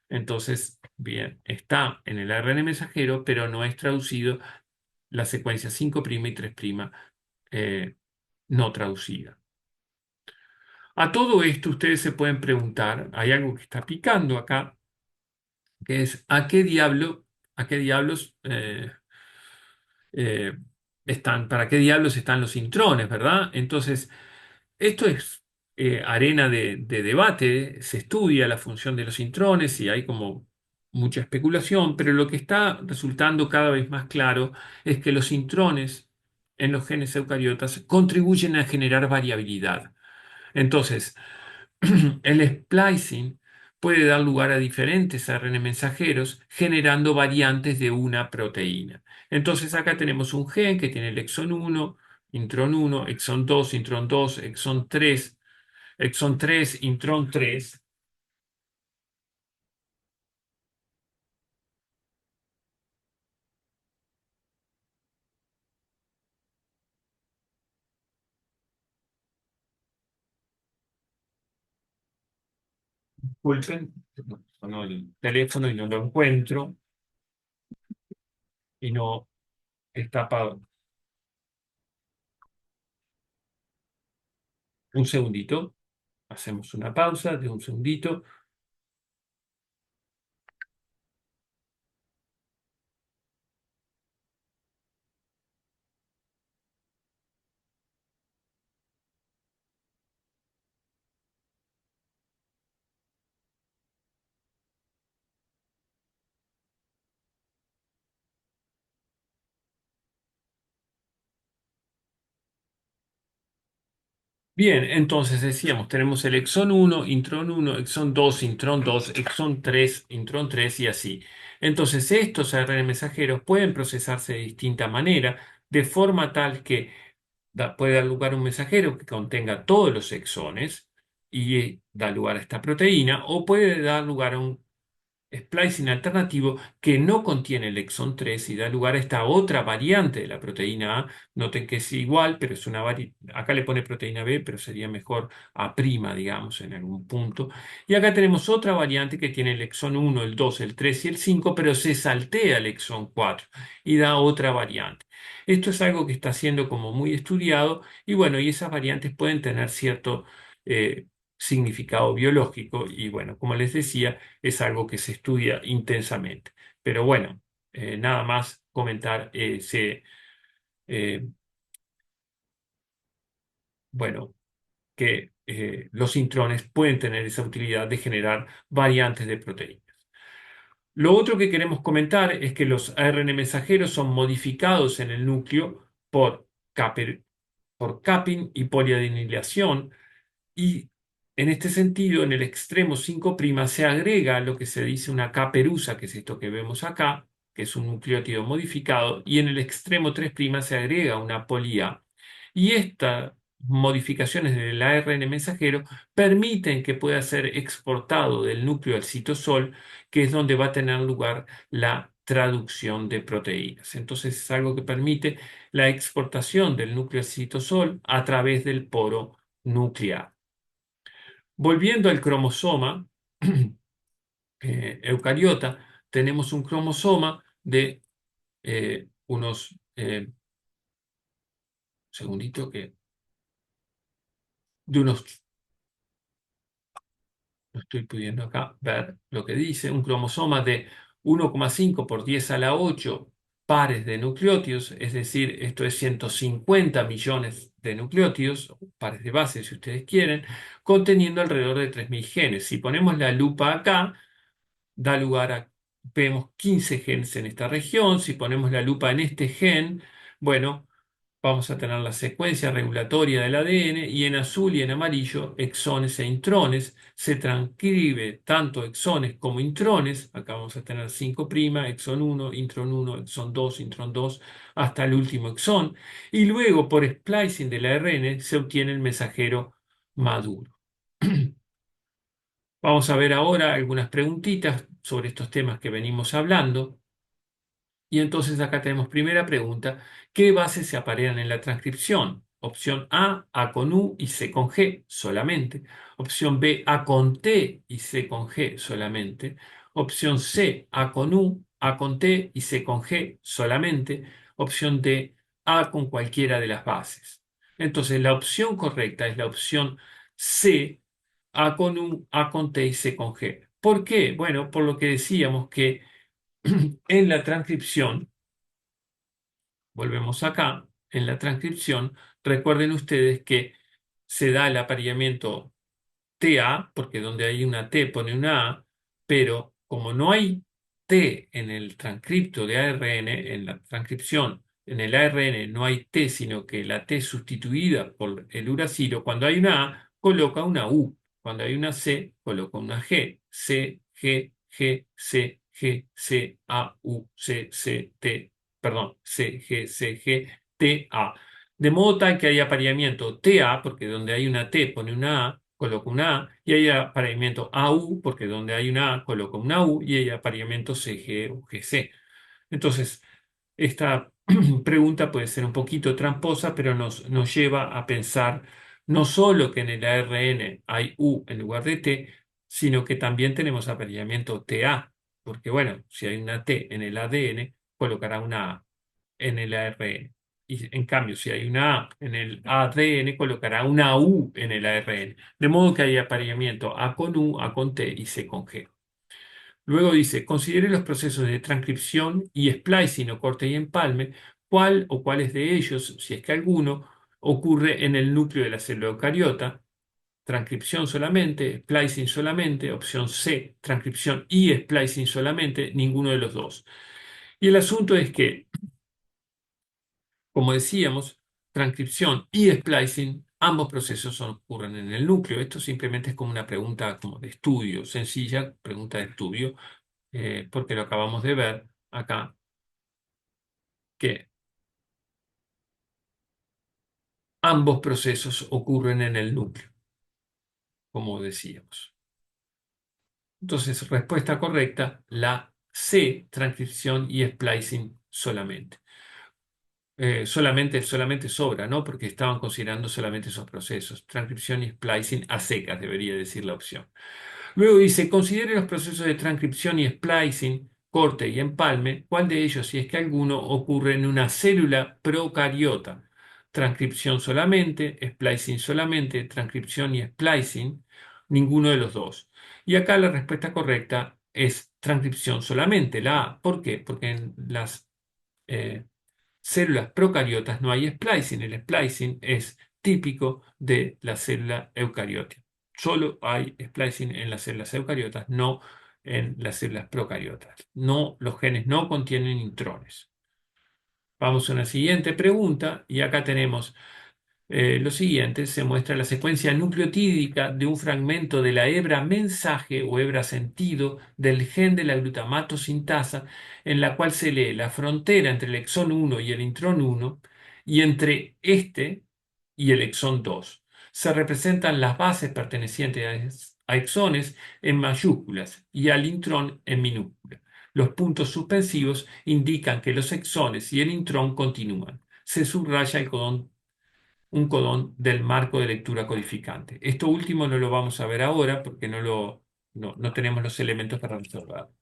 Entonces, bien, está en el ARN mensajero, pero no es traducido la secuencia 5' y 3' no traducida. A todo esto ustedes se pueden preguntar, hay algo que está picando acá, que es a qué diablos eh, para qué diablos están los intrones, ¿verdad? Entonces, esto es arena de debate, se estudia la función de los intrones y hay como mucha especulación, pero lo que está resultando cada vez más claro es que los intrones en los genes eucariotas contribuyen a generar variabilidad. Entonces, el splicing puede dar lugar a diferentes ARN mensajeros generando variantes de una proteína. Entonces acá tenemos un gen que tiene el exón 1, intrón 1, exón 2, intrón 2, exón 3, intrón 3. Disculpen, sonó el teléfono y no lo encuentro y no está apagado. Un segundito, hacemos una pausa de un segundito. Bien, entonces decíamos, tenemos el exón 1, exón 2, intrón 2, exón 3, intrón 3 y así. Entonces estos ARN mensajeros pueden procesarse de distinta manera, de forma tal que puede dar lugar a un mensajero que contenga todos los exones y da lugar a esta proteína, o puede dar lugar a un splicing alternativo que no contiene el exón 3 y da lugar a esta otra variante de la proteína A. Noten que es igual, pero es una variante. Acá le pone proteína B, pero sería mejor A', digamos, en algún punto. Y acá tenemos otra variante que tiene el exón 1, el 2, el 3 y el 5, pero se saltea el exón 4 y da otra variante. Esto es algo que está siendo como muy estudiado y bueno, y esas variantes pueden tener cierto eh, significado biológico y bueno, como les decía, es algo que se estudia intensamente. Pero bueno, nada más comentar eh, bueno, que los intrones pueden tener esa utilidad de generar variantes de proteínas. Lo otro que queremos comentar es que los ARN mensajeros son modificados en el núcleo por capping y poliadinilación. Y en este sentido, en el extremo 5' se agrega lo que se dice una caperuza, que es esto que vemos acá, que es un nucleótido modificado, y en el extremo 3' se agrega una polía. Y estas modificaciones del ARN mensajero permiten que pueda ser exportado del núcleo al citosol, que es donde va a tener lugar la traducción de proteínas. Entonces es algo que permite la exportación del núcleo al citosol a través del poro nuclear. Volviendo al cromosoma eucariota, tenemos un cromosoma de unos, segundito que, de unos, no estoy pudiendo acá ver lo que dice, un cromosoma de 1,5 por 10 a la 8 pares de nucleótidos, es decir, esto es 150 millones de nucleótidos, pares de base si ustedes quieren, conteniendo alrededor de 3.000 genes. Si ponemos la lupa acá, da lugar a, vemos 15 genes en esta región. Si ponemos la lupa en este gen, bueno, vamos a tener la secuencia regulatoria del ADN y en azul y en amarillo exones e intrones. Se transcribe tanto exones como intrones. Acá vamos a tener 5', exón 1, intron 1, exón 2, intron 2, hasta el último exón. Y luego por splicing del ARN se obtiene el mensajero maduro. Vamos a ver ahora algunas preguntitas sobre estos temas que venimos hablando. Y entonces acá tenemos primera pregunta: ¿qué bases se aparean en la transcripción? Opción A con U y C con G solamente. Opción B, A con T y C con G solamente. Opción C, A con U, A con T y C con G solamente. Opción D, A con cualquiera de las bases. Entonces la opción correcta es la opción C, A con U, A con T y C con G. ¿Por qué? Bueno, por lo que decíamos que en la transcripción, volvemos acá, en la transcripción, recuerden ustedes que se da el apareamiento TA, porque donde hay una T pone una A, pero como no hay T en el transcripto de ARN, en la transcripción, en el ARN no hay T, sino que la T es sustituida por el uracilo, cuando hay una A, coloca una U. Cuando hay una C, coloca una G. C, G, G, C, G, C, A, U, C, C, T, perdón, C, G, C, G, T, A. De modo tal que hay apareamiento TA, porque donde hay una T pone una A, coloco una A, y hay apareamiento AU, porque donde hay una A, coloco una U, y hay apareamiento CG o GC. Entonces, esta pregunta puede ser un poquito tramposa, pero nos lleva a pensar no solo que en el ARN hay U en lugar de T, sino que también tenemos apareamiento TA, porque bueno, si hay una T en el ADN, colocará una A en el ARN. Y en cambio, si hay una A en el ADN, colocará una U en el ARN. De modo que hay apareamiento A con U, A con T y C con G. Luego dice, considere los procesos de transcripción y splicing o corte y empalme, cuál o cuáles de ellos, si es que alguno, ocurre en el núcleo de la célula eucariota. Transcripción solamente, splicing solamente, opción C, transcripción y splicing solamente, ninguno de los dos. Y el asunto es que, como decíamos, transcripción y splicing, ambos procesos ocurren en el núcleo. Esto simplemente es como una pregunta como de estudio, sencilla, pregunta de estudio, porque lo acabamos de ver acá, que ambos procesos ocurren en el núcleo, como decíamos. Entonces, respuesta correcta, la C, transcripción y splicing solamente. Solamente sobra, ¿no? Porque estaban considerando solamente esos procesos. Transcripción y splicing a secas, debería decir la opción. Luego dice, considere los procesos de transcripción y splicing, corte y empalme, cuál de ellos, si es que alguno, ocurre en una célula procariota. Transcripción solamente, splicing solamente, transcripción y splicing, ninguno de los dos. Y acá la respuesta correcta es transcripción solamente, la A. ¿Por qué? Porque en las eh, células procariotas no hay splicing. El splicing es típico de la célula eucariota. Solo hay splicing en las células eucariotas, no en las células procariotas. No, los genes no contienen intrones. Vamos a una siguiente pregunta y acá tenemos lo siguiente: se muestra la secuencia nucleotídica de un fragmento de la hebra mensaje o hebra sentido del gen de la glutamato sintasa, en la cual se lee la frontera entre el exón 1 y el intrón 1 y entre este y el exón 2. Se representan las bases pertenecientes a exones en mayúsculas y al intrón en minúscula. Los puntos suspensivos indican que los exones y el intrón continúan. Se subraya un codón del marco de lectura codificante. Esto último no lo vamos a ver ahora porque no tenemos los elementos para resolverlo.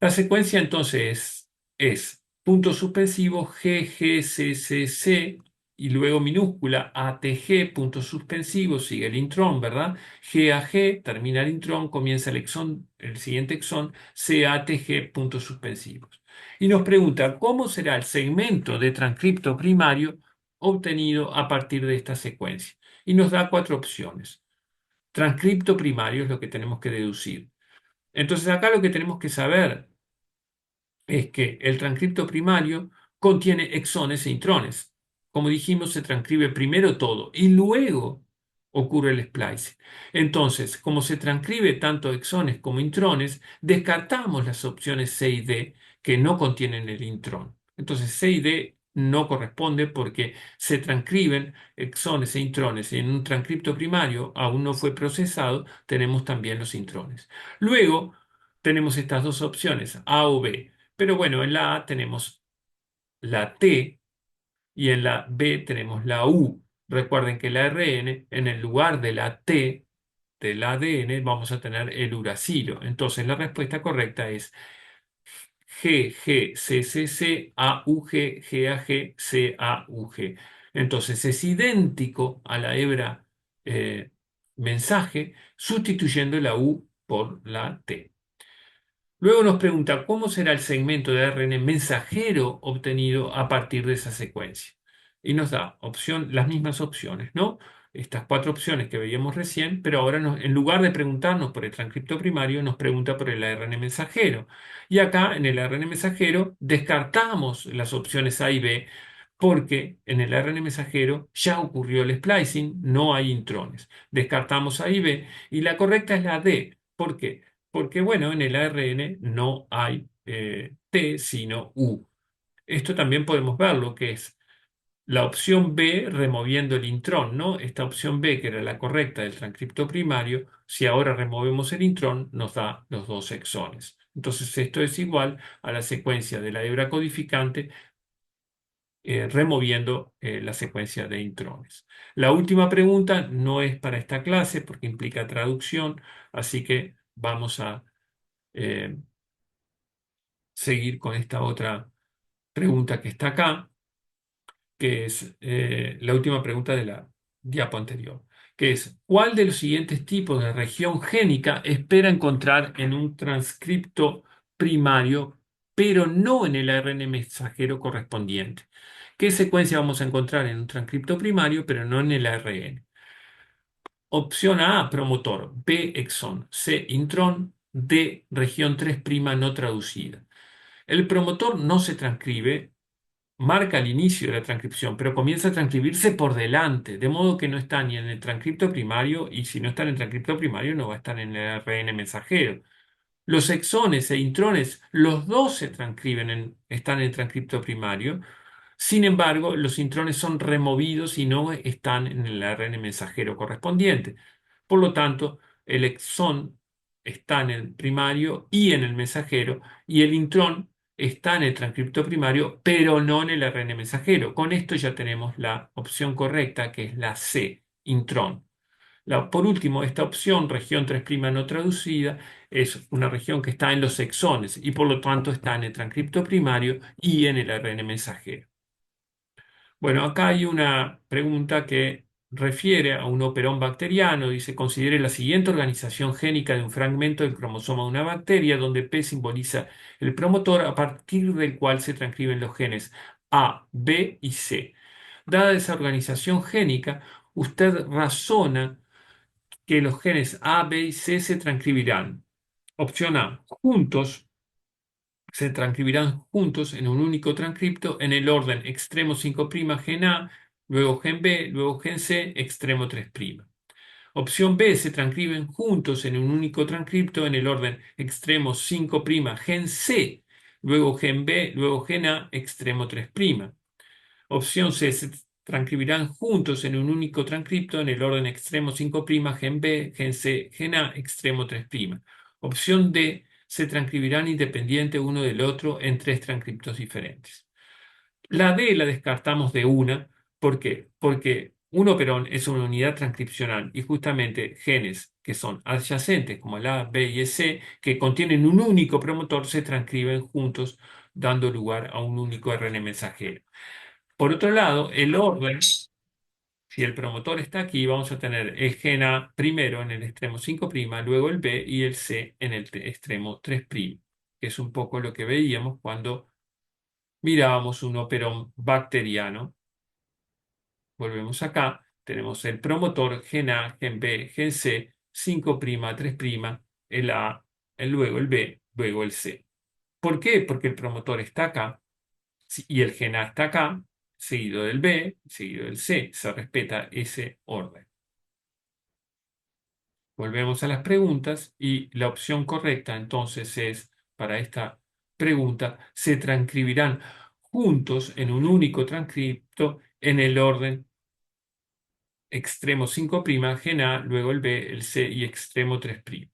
La secuencia entonces es punto suspensivo G, G, C, C, C y luego minúscula ATG, punto suspensivo, sigue el intrón, ¿verdad? G a G, termina el intrón, comienza el siguiente exón, C, ATG, puntos suspensivos. Y nos pregunta, ¿cómo será el segmento de transcripto primario obtenido a partir de esta secuencia? Y nos da cuatro opciones. Transcripto primario es lo que tenemos que deducir. Entonces acá lo que tenemos que saber es que el transcripto primario contiene exones e intrones. Como dijimos, se transcribe primero todo y luego ocurre el splice. Entonces, como se transcribe tanto exones como intrones, descartamos las opciones C y D que no contienen el intrón. Entonces, C y D no corresponde porque se transcriben exones e intrones y en un transcripto primario aún no fue procesado, tenemos también los intrones. Luego, tenemos estas dos opciones, A o B. Pero bueno, en la A tenemos la T y en la B tenemos la U. Recuerden que la RN, en el lugar de la T del ADN, vamos a tener el uracilo. Entonces la respuesta correcta es G, G, C, C, C, A, U, G, G, A, G, C, A, U, G. Entonces es idéntico a la hebra eh, mensaje, sustituyendo la U por la T. Luego nos pregunta cómo será el segmento de ARN mensajero obtenido a partir de esa secuencia. Y nos da las mismas opciones, ¿no? Estas cuatro opciones que veíamos recién, pero ahora en lugar de preguntarnos por el transcripto primario, nos pregunta por el ARN mensajero. Y acá en el ARN mensajero descartamos las opciones A y B porque en el ARN mensajero ya ocurrió el splicing, no hay intrones. Descartamos A y B y la correcta es la D. ¿Por qué? Porque, bueno, en el ARN no hay T, sino U. Esto también podemos verlo, que es la opción B removiendo el intrón, ¿no? Esta opción B, que era la correcta del transcripto primario, si ahora removemos el intrón, nos da los dos exones. Entonces, esto es igual a la secuencia de la hebra codificante removiendo la secuencia de intrones. La última pregunta no es para esta clase porque implica traducción, así que vamos a eh, seguir con esta otra pregunta que está acá, que es la última pregunta de la diapo anterior, que es, ¿cuál de los siguientes tipos de región génica espera encontrar en un transcripto primario, pero no en el ARN mensajero correspondiente? ¿Qué secuencia vamos a encontrar en un transcripto primario, pero no en el ARN? Opción A, promotor; B, exón; C, intrón; D, región 3' no traducida. El promotor no se transcribe, marca el inicio de la transcripción, pero comienza a transcribirse por delante, de modo que no está ni en el transcripto primario y si no está en el transcripto primario no va a estar en el ARN mensajero. Los exones e intrones, los dos se transcriben, están en el transcripto primario. Sin embargo, los intrones son removidos y no están en el ARN mensajero correspondiente. Por lo tanto, el exón está en el primario y en el mensajero, y el intrón está en el transcripto primario, pero no en el ARN mensajero. Con esto ya tenemos la opción correcta, que es la C, intrón. Por último, esta opción, región 3' no traducida, es una región que está en los exones y por lo tanto está en el transcripto primario y en el ARN mensajero. Bueno, acá hay una pregunta que refiere a un operón bacteriano. Dice, considere la siguiente organización génica de un fragmento del cromosoma de una bacteria, donde P simboliza el promotor a partir del cual se transcriben los genes A, B y C. Dada esa organización génica, usted razona que los genes A, B y C se transcribirán. Opción A, juntos se transcribirán juntos en un único transcripto en el orden extremo 5' gen A, luego gen B, luego gen C, extremo 3'. Opción B, se transcriben juntos en un único transcripto en el orden extremo 5' gen C, luego gen B, luego gen A, extremo 3'. Opción C, se transcribirán juntos en un único transcripto en el orden extremo 5' gen B, gen C, gen A, extremo 3'. Opción D, se transcribirán independiente uno del otro en tres transcriptos diferentes. La D la descartamos de una. ¿Por qué? Porque un operón es una unidad transcripcional y justamente genes que son adyacentes, como el A, B y el C, que contienen un único promotor, se transcriben juntos, dando lugar a un único ARN mensajero. Por otro lado, el orden, si el promotor está aquí, vamos a tener el gen A primero en el extremo 5', luego el B y el C en el extremo 3', que es un poco lo que veíamos cuando mirábamos un operón bacteriano. Volvemos acá, tenemos el promotor gen A, gen B, gen C, 5', 3', el A, luego el B, luego el C. ¿Por qué? Porque el promotor está acá y el gen A está acá, seguido del B, seguido del C. Se respeta ese orden. Volvemos a las preguntas y la opción correcta entonces es, para esta pregunta, se transcribirán juntos en un único transcripto en el orden extremo 5', gen A, luego el B, el C y extremo 3'.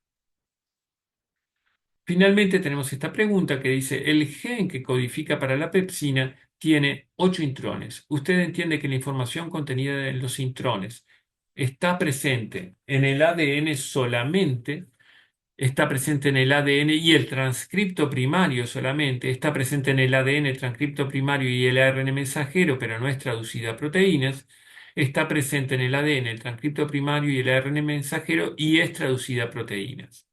Finalmente tenemos esta pregunta que dice, el gen que codifica para la pepsina tiene 8 intrones. Usted entiende que la información contenida en los intrones está presente en el ADN solamente, está presente en el ADN y el transcripto primario solamente, está presente en el ADN, el transcripto primario y el ARN mensajero, pero no es traducida a proteínas, está presente en el ADN, el transcripto primario y el ARN mensajero y es traducida a proteínas.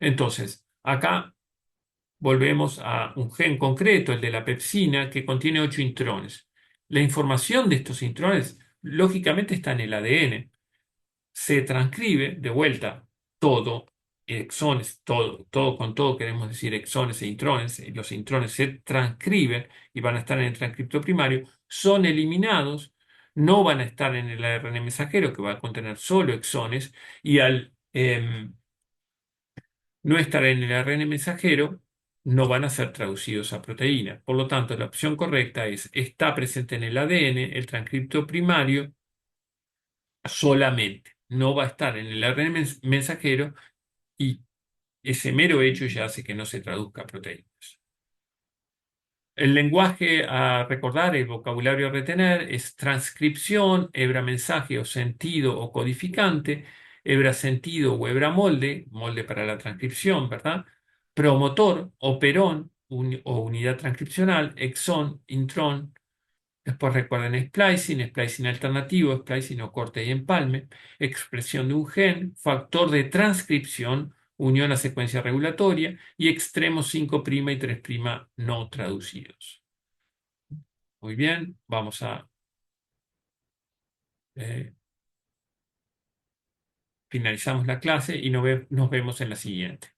Entonces, acá volvemos a un gen concreto, el de la pepsina, que contiene 8 intrones. La información de estos intrones, lógicamente, está en el ADN. Se transcribe de vuelta todo, exones, todo con todo queremos decir exones e intrones. Los intrones se transcriben y van a estar en el transcripto primario, son eliminados, no van a estar en el ARN mensajero, que va a contener solo exones, y al no estar en el ARN mensajero, no van a ser traducidos a proteína. Por lo tanto, la opción correcta es, está presente en el ADN, el transcripto primario, solamente. No va a estar en el ARN mensajero y ese mero hecho ya hace que no se traduzca a proteínas. El lenguaje a recordar, el vocabulario a retener es transcripción, hebra mensaje o sentido o codificante, hebra sentido o hebra molde, molde para la transcripción, ¿verdad? Promotor, operón o unidad transcripcional, exón, intrón. Después recuerden splicing alternativo, splicing o corte y empalme, expresión de un gen, factor de transcripción, unión a secuencia regulatoria y extremos 5' y 3' no traducidos. Muy bien, vamos a eh, finalizamos la clase y nos vemos en la siguiente.